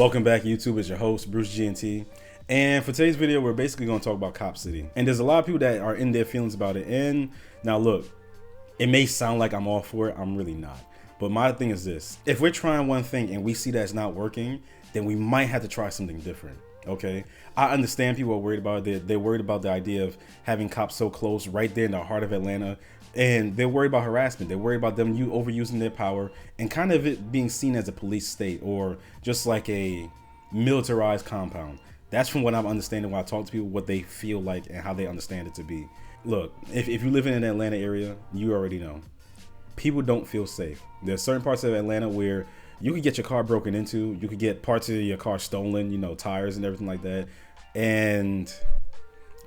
Welcome back, YouTube. It's your host, Bruce GNT. And for today's video, we're basically going to talk about Cop City. And there's a lot of people that are in their feelings about it. And now look, it may sound like I'm all for it. I'm really not. But my thing is this. If we're trying one thing and we see that it's not working, then we might have to try something different. Okay, I understand people are worried about it. They're worried about the idea of having cops so close right there in the heart of Atlanta. And they're worried about harassment. They're worried about them overusing their power and kind of it being seen as a police state or just like a militarized compound. That's from what I'm understanding when I talk to people, what they feel like and how they understand it to be. Look, if you live in the Atlanta area, you already know. People don't feel safe. There's certain parts of Atlanta where you could get your car broken into, you could get parts of your car stolen, you know, tires and everything like that. And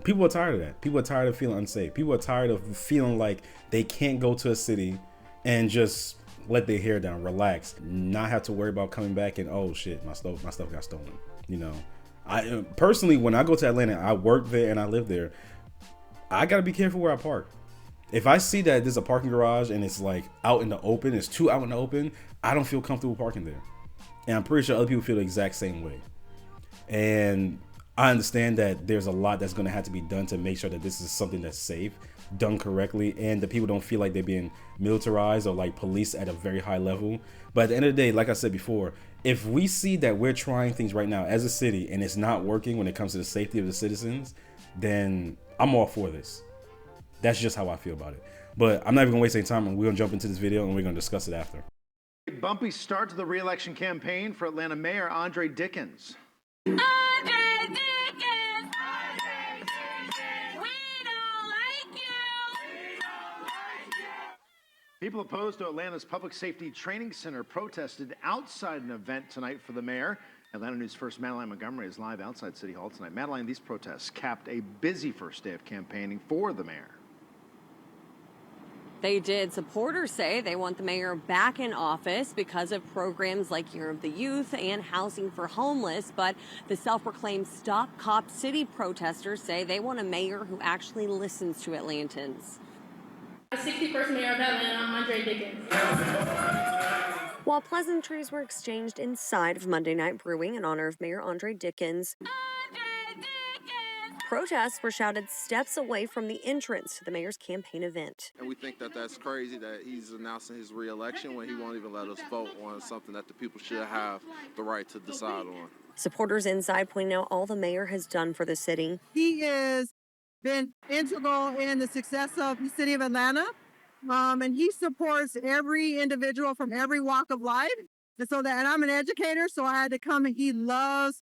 people are tired of that. People are tired of feeling unsafe. People are tired of feeling like they can't go to a city and just let their hair down, relax, not have to worry about coming back and, oh shit, my stuff got stolen. You know, I personally, when I go to Atlanta, I work there and I live there. I gotta be careful where I park. If I see that there's a parking garage and it's like out in the open, it's too out in the open, I don't feel comfortable parking there. And I'm pretty sure other people feel the exact same way. And I understand that there's a lot that's going to have to be done to make sure that this is something that's safe, done correctly, and that people don't feel like they're being militarized or like police at a very high level. But at the end of the day, like I said before, if we see that we're trying things right now as a city and it's not working when it comes to the safety of the citizens, then I'm all for this. That's just how I feel about it. But I'm not even going to waste any time, and we're going to jump into this video and we're going to discuss it after. A bumpy start to the re-election campaign for Atlanta Mayor DICKENS. We don't like you. People opposed to Atlanta's Public Safety Training Center protested outside an event tonight for the mayor. Atlanta News' first Madeline Montgomery is live outside City Hall tonight. Madeline, these protests capped a busy first day of campaigning for the mayor. They did. Supporters say they want the mayor back in office because of programs like Year of the Youth and housing for homeless. But the self-proclaimed Stop Cop City protesters say they want a mayor who actually listens to Atlantans. The 61st mayor of Atlanta, I'm DICKENS. While pleasantries were exchanged inside of Monday Night Brewing in honor of Mayor DICKENS, protests were shouted steps away from the entrance to the mayor's campaign event. And we think that that's crazy that he's announcing his re-election when he won't even let us vote on something that the people should have the right to decide on. Supporters inside pointing out all the mayor has done for the city. He has been integral in the success of the city of Atlanta, and he supports every individual from every walk of life. And I'm an educator, so I had to come, and he loves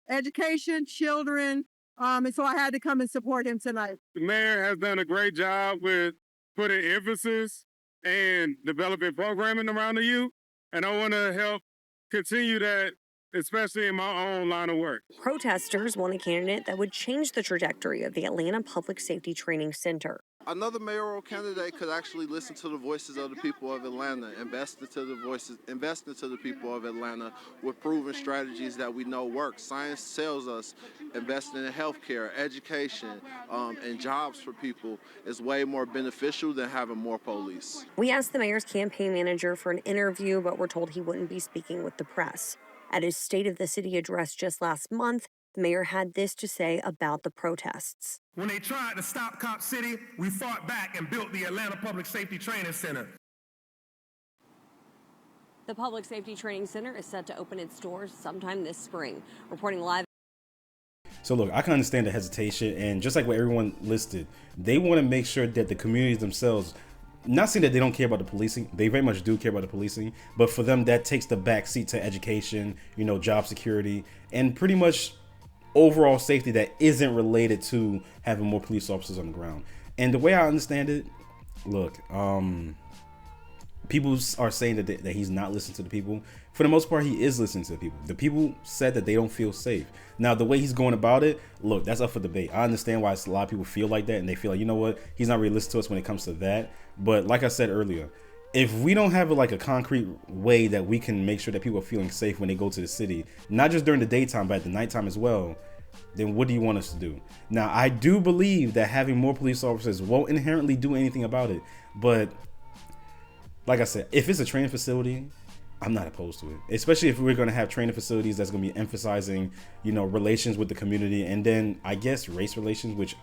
education, children, and so I had to come and support him tonight. The mayor has done a great job with putting emphasis and developing programming around the youth, and I want to help continue that, especially in my own line of work. Protesters want a candidate that would change the trajectory of the Atlanta Public Safety Training Center. Another mayoral candidate could actually listen to the voices of the people of Atlanta, invest into the people of Atlanta with proven strategies that we know work. Science tells us investing in healthcare, education, and jobs for people is way more beneficial than having more police. We asked the mayor's campaign manager for an interview, but we're told he wouldn't be speaking with the press. At his State of the City address just last month, the mayor had this to say about the protests. When they tried to stop Cop City, we fought back and built the Atlanta Public Safety Training Center. The Public Safety Training Center is set to open its doors sometime this spring. Reporting live. So look, I can understand the hesitation, and just like what everyone listed, they want to make sure that the communities themselves, not saying that they don't care about the policing, they very much do care about the policing, but for them that takes the back seat to education, you know, job security, and pretty much overall safety that isn't related to having more police officers on the ground. And the way I understand it, look, people are saying that he's not listening to the people. For the most part, he is listening to the people. The people said that they don't feel safe. Now, the way he's going about it, look, that's up for debate. I understand why a lot of people feel like that, and they feel like, you know what, he's not really listening to us when it comes to that. But like I said earlier, if we don't have like a concrete way that we can make sure that people are feeling safe when they go to the city, not just during the daytime, but at the nighttime as well, then what do you want us to do? Now, I do believe that having more police officers won't inherently do anything about it. But like I said, if it's a training facility I'm not opposed to it, especially if we're going to have training facilities that's going to be emphasizing, you know, relations with the community, and then I guess race relations, which,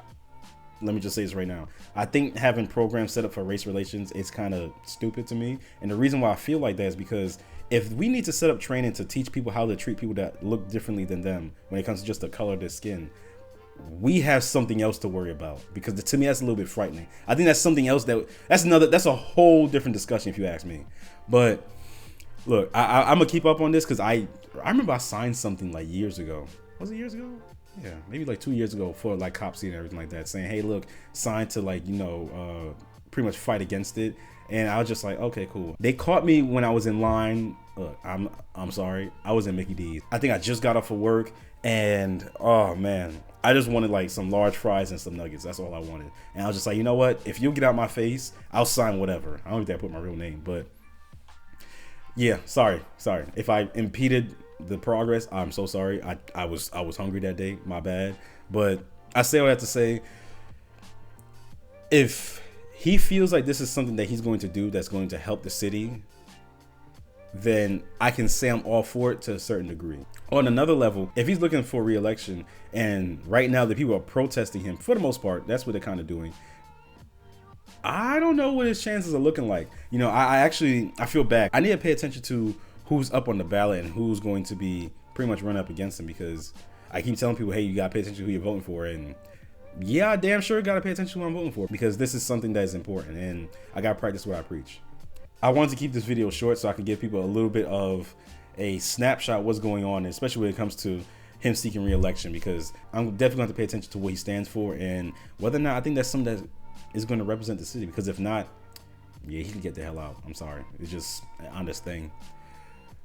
let me just say this right now, I think having programs set up for race relations is kind of stupid to me. And the reason why I feel like that is because if we need to set up training to teach people how to treat people that look differently than them when it comes to just the color of their skin, we have something else to worry about, because to me that's a little bit frightening. I think that's something else that's a whole different discussion if you ask me. But look, I'm gonna keep up on this because I remember I signed something like years ago. Was it years ago? Yeah, maybe like 2 years ago for like cop city and everything like that, saying, hey, look, sign to like, you know, pretty much fight against it. And I was just like, okay, cool. They caught me when I was in line. Look, I'm sorry, I was in Mickey D's. I think I just got off of work, and oh man, I just wanted like some large fries and some nuggets. That's all I wanted. And I was just like, you know what? If you get out my face, I'll sign whatever. I don't think I put my real name, but yeah, sorry. If I impeded the progress, I'm so sorry. I was hungry that day, my bad. But I say all that to say, if he feels like this is something that he's going to do that's going to help the city, then I can say I'm all for it to a certain degree. On another level, if he's looking for re-election, and right now the people are protesting him, for the most part, that's what they're kind of doing, I don't know what his chances are looking like. You know, I feel bad. I need to pay attention to who's up on the ballot and who's going to be pretty much run up against him, because I keep telling people, hey, you gotta pay attention to who you're voting for. And yeah, I damn sure gotta pay attention to who I'm voting for, because this is something that is important, and I gotta practice what I preach. I wanted to keep this video short so I can give people a little bit of a snapshot of what's going on, especially when it comes to him seeking re-election, because I'm definitely going to pay attention to what he stands for and whether or not I think that's something that is going to represent the city. Because if not, yeah, he can get the hell out. I'm sorry. It's just an honest thing.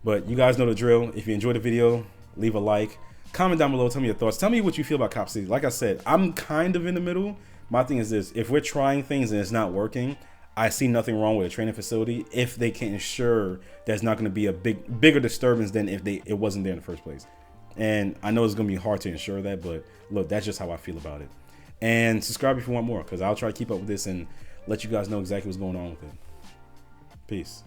But you guys know the drill. If you enjoyed the video, leave a like. Comment down below. Tell me your thoughts. Tell me what you feel about Cop City. Like I said, I'm kind of in the middle. My thing is this. If we're trying things and it's not working, I see nothing wrong with a training facility if they can ensure there's not going to be a bigger disturbance than if it wasn't there in the first place. And I know it's going to be hard to ensure that, but look, that's just how I feel about it. And subscribe if you want more, because I'll try to keep up with this and let you guys know exactly what's going on with it. Peace.